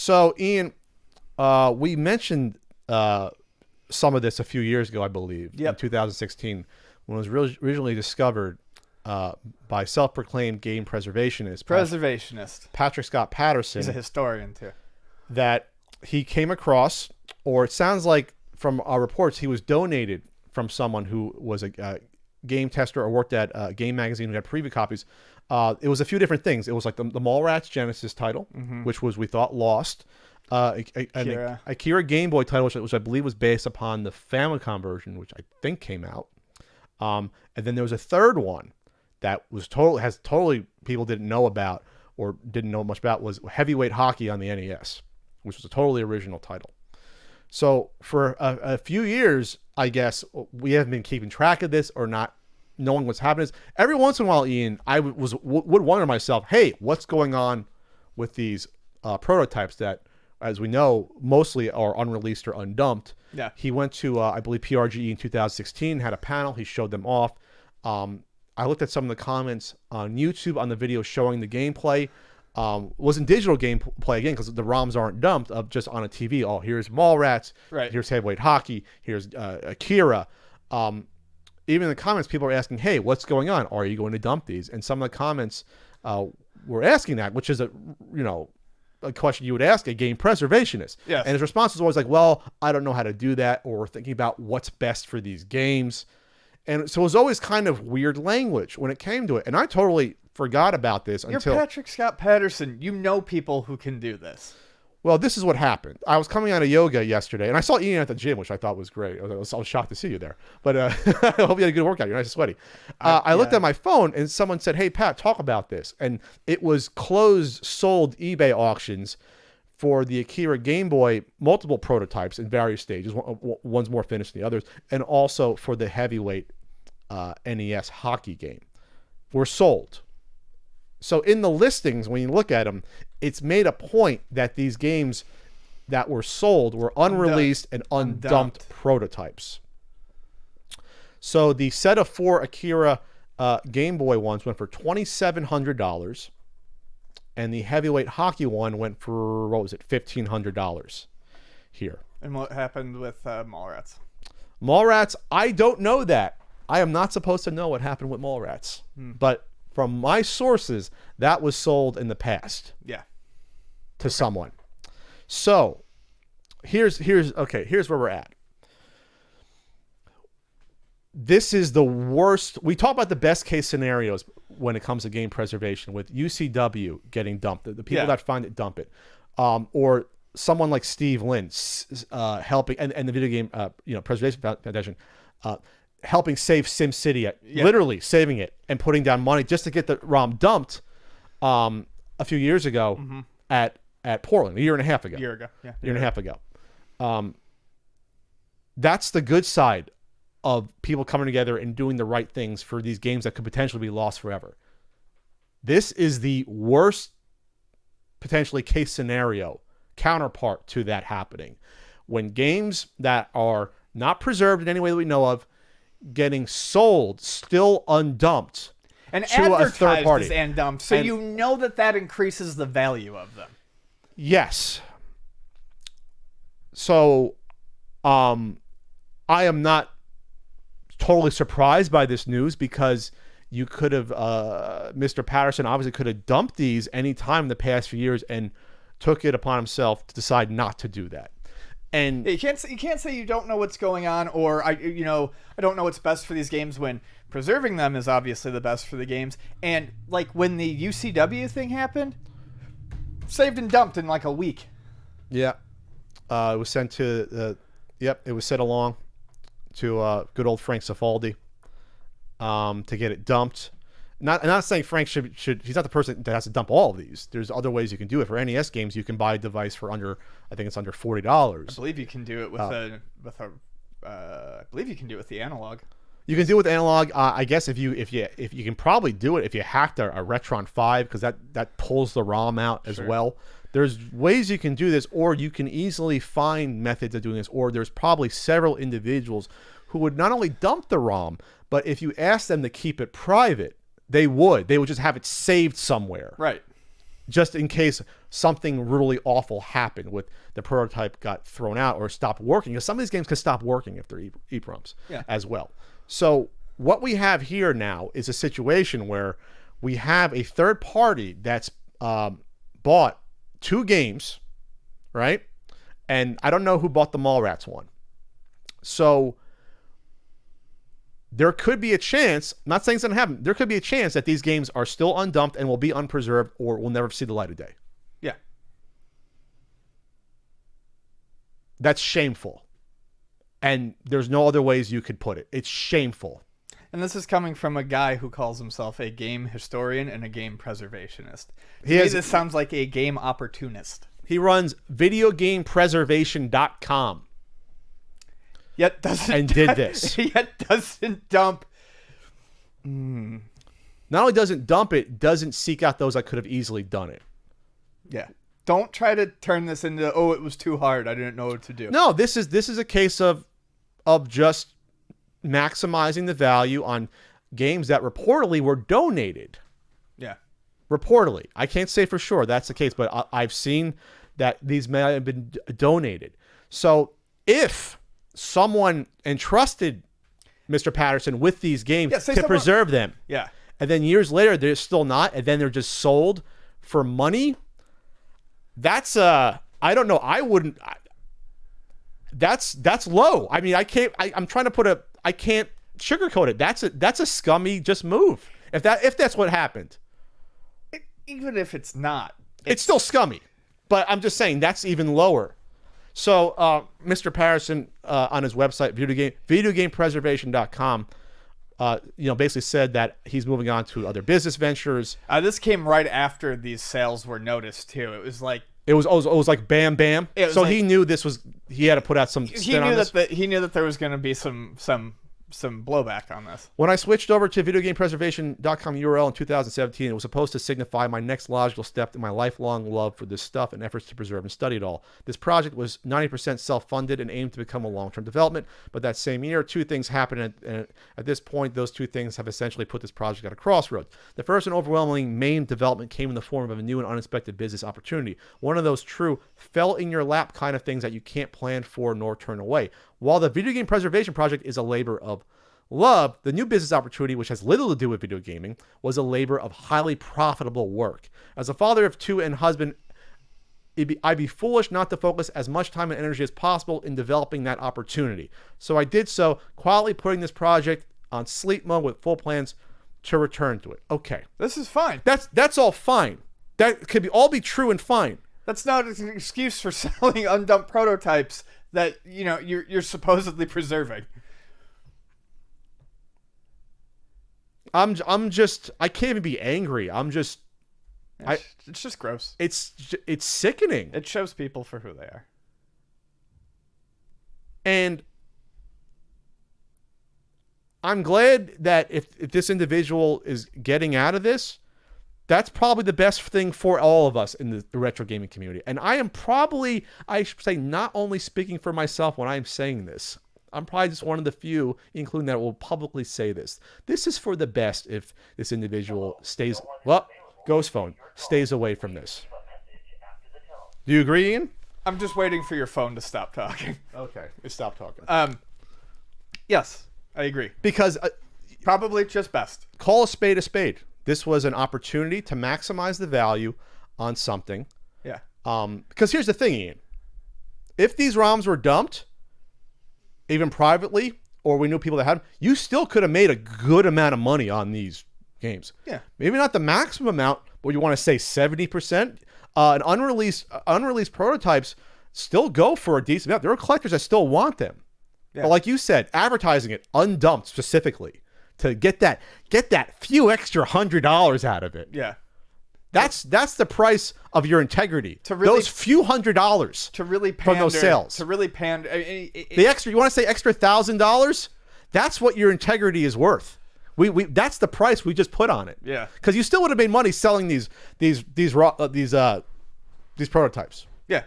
So, Ian, we mentioned some of this a few years ago, I believe, in 2016, when it was originally discovered by self-proclaimed game preservationist Patrick Scott Patterson. He's a historian too. That he came across, or it sounds like from our reports, he was donated from someone who was a game tester or worked at a game magazine who had preview copies. It was a few different things. It was like the Mallrats Genesis title, which was, we thought, lost. Akira Game Boy title, which I believe was based upon the Famicom version, which I think came out. And then there was a third one that was totally people didn't know about or didn't know much about, was Heavyweight Hockey on the NES, which was a totally original title. So for a few years, I guess, we haven't been keeping track of this or not knowing what's happening. Every once in a while, Ian, I would wonder to myself, hey, what's going on with these prototypes that, as we know, mostly are unreleased or undumped. Yeah. He went to, I believe, PRGE in 2016, had a panel. He showed them off. I looked at some of the comments on YouTube on the video showing the gameplay. Wasn't digital gameplay, again, because the ROMs aren't dumped, of just on a TV. Oh, here's Mallrats. Right. Here's Heavyweight Hockey. Here's Akira. Even in the comments, people are asking, hey, what's going on? Are you going to dump these? And some of the comments were asking that, which is a question you would ask a game preservationist. Yes. And his response was always like, well, I don't know how to do that, or thinking about what's best for these games. And so it was always kind of weird language when it came to it. And I totally forgot about this until... You're Patrick Scott Patterson. You know people who can do this. Well, this is what happened. I was coming out of yoga yesterday, and I saw Ian at the gym, which I thought was great. I was shocked to see you there. But I hope you had a good workout. You're nice and sweaty. I looked at my phone, and someone said, hey, Pat, talk about this. And it was closed, sold eBay auctions for the Akira Game Boy, multiple prototypes in various stages. One's more finished than the others. And also for the Heavyweight NES hockey game were sold. So in the listings, when you look at them, it's made a point that these games that were sold were unreleased and undumped prototypes. So the set of 4 Akira Game Boy ones went for $2,700, and the Heavyweight Hockey one went for, what was it, $1,500 here. And what happened with Mallrats? Mallrats, I don't know that. I am not supposed to know what happened with Mallrats. But from my sources, that was sold in the past. Yeah. To someone. So here's where we're at. This is the worst. We talk about the best case scenarios when it comes to game preservation, with UCW getting dumped, the people that find it dump it, or someone like Steve Lynn helping, and the video game preservation foundation helping save SimCity, literally saving it and putting down money just to get the ROM dumped a few years ago at Portland, a year and a half ago. Year and a half ago. That's the good side of people coming together and doing the right things for these games that could potentially be lost forever. This is the worst potentially case scenario counterpart to that happening, when games that are not preserved in any way that we know of getting sold still undumped and to a third party as undumped, so you know that increases the value of them. Yes. So I am not totally surprised by this news, because you could have Mr. Patterson obviously could have dumped these any time in the past few years and took it upon himself to decide not to do that. And you can't say you don't know what's going on, or I don't know what's best for these games, when preserving them is obviously the best for the games. And like when the UCW thing happened, saved and dumped in like a week. Yeah, it was sent to it was sent along to good old Frank Cifaldi to get it dumped. I'm not saying Frank should. He's not the person that has to dump all of these. There's other ways you can do it. For NES games, you can buy a device for under, I think it's under $40. I believe you can do it with I believe you can do it with the analog. You can do it with analog. I guess if you can probably do it if you hacked a Retron 5, because that pulls the ROM out as well. There's ways you can do this, or you can easily find methods of doing this, or there's probably several individuals who would not only dump the ROM, but if you ask them to keep it private, they would just have it saved somewhere. Right. just in case something really awful happened with the prototype got thrown out or stopped working. Because some of these games can stop working if they're EEPROMs as well. So what we have here now is a situation where we have a third party that's bought 2 games, right? And I don't know who bought the Mallrats one. So there could be a chance, I'm not saying it's going to happen, there could be a chance that these games are still undumped and will be unpreserved or will never see the light of day. Yeah. That's shameful. And there's no other ways you could put it. It's shameful. And this is coming from a guy who calls himself a game historian and a game preservationist. This sounds like a game opportunist. He runs videogamepreservation.com. Yet doesn't and did this. Yet doesn't dump. Not only doesn't dump it, doesn't seek out those that could have easily done it. Yeah. Don't try to turn this into, oh, it was too hard, I didn't know what to do. No, this is a case of just maximizing the value on games that reportedly were donated. Yeah. Reportedly. I can't say for sure that's the case, but I've seen that these may have been donated. So if someone entrusted Mr. Patterson with these games to preserve them, and then years later they're still not, and then they're just sold for money, that's I don't know. I wouldn't. That's low. I mean, I can't. I'm trying to put a. I can't sugarcoat it. That's a scummy just move. If that's what happened, even if it's not, it's still scummy. But I'm just saying that's even lower. So Mr. Patterson on his website, videogamepreservation.com, basically said that he's moving on to other business ventures. This came right after these sales were noticed too. It was like it was like bam bam. So he knew he had to put out some spin on this. He knew that there was going to be some blowback on this. When I switched over to videogamepreservation.com URL in 2017, it was supposed to signify my next logical step in my lifelong love for this stuff and efforts to preserve and study it all. This project was 90% self-funded and aimed to become a long-term development, but that same year, 2 things happened, and at this point, those 2 things have essentially put this project at a crossroads. The first and overwhelming main development came in the form of a new and unexpected business opportunity. One of those true fell-in-your-lap kind of things that you can't plan for nor turn away. While the video game preservation project is a labor of love, the new business opportunity, which has little to do with video gaming, was a labor of highly profitable work. As a father of 2 and husband, I'd be foolish not to focus as much time and energy as possible in developing that opportunity. So I did so, quietly putting this project on sleep mode with full plans to return to it. Okay. This is fine. That's all fine. That could all be true and fine. That's not an excuse for selling undumped prototypes that you're supposedly preserving. I can't even be angry. It's just gross. It's sickening. It shows people for who they are. And I'm glad that if this individual is getting out of this, that's probably the best thing for all of us in the retro gaming community. And I should say, not only speaking for myself when I'm saying this, I'm probably just one of the few, including that, will publicly say this. This is for the best if this individual stays away from this. Do you agree, Ian? I'm just waiting for your phone to stop talking. Okay, it stopped talking. Yes, I agree. Because probably just best. Call a spade a spade. This was an opportunity to maximize the value on something. Yeah. Because here's the thing, Ian. If these ROMs were dumped, even privately, or we knew people that had them, you still could have made a good amount of money on these games. Yeah. Maybe not the maximum amount, but you want to say 70%. An unreleased prototypes still go for a decent amount. There are collectors that still want them. Yeah. But like you said, advertising it, undumped specifically, to get that few extra $100 out of it. Yeah. That's the price of your integrity. Those few $100 to really pander, from those sales. To really pander. The extra, you want to say extra $1,000? That's what your integrity is worth. That's the price we just put on it. Yeah. Because you still would have made money selling these prototypes. Yeah.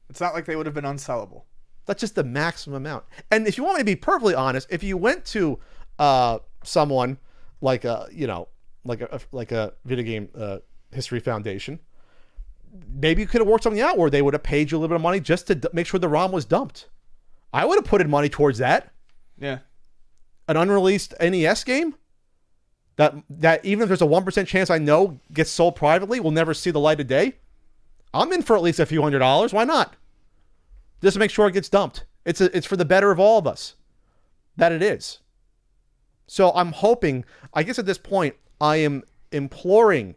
It's not like they would have been unsellable. That's just the maximum amount. And if you want me to be perfectly honest, if you went to someone like a video game history foundation, maybe you could have worked something out where they would have paid you a little bit of money just to make sure the ROM was dumped. I would have put in money towards that. Yeah. An unreleased NES game that even if there's a 1% chance I know gets sold privately, will never see the light of day. I'm in for at least a few $100s. Why not? Just to make sure it gets dumped. It's for the better of all of us that it is. So I'm hoping, I guess at this point, I am imploring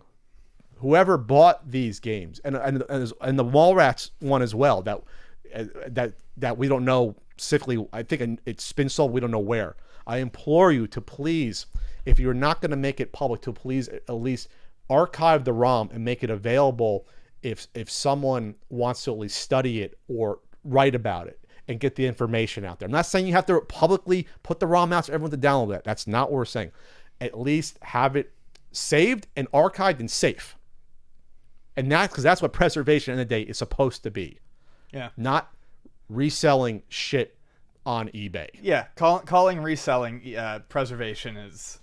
whoever bought these games and the Mallrats one as well, that we don't know specifically. I think it's been sold. We don't know where. I implore you to please, if you're not going to make it public, to please at least archive the ROM and make it available if someone wants to at least study it or write about it and get the information out there. I'm not saying you have to publicly put the ROM out so everyone to download it. That's not what we're saying. At least have it saved and archived and safe. And because that's what preservation in the day is supposed to be. Yeah. Not reselling shit on eBay. Yeah. Calling reselling preservation it's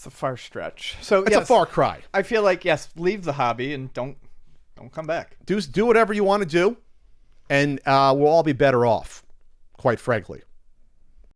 a far stretch. So it's a far cry. I feel like, yes, leave the hobby and don't come back. Do whatever you want to do, and we'll all be better off, quite frankly.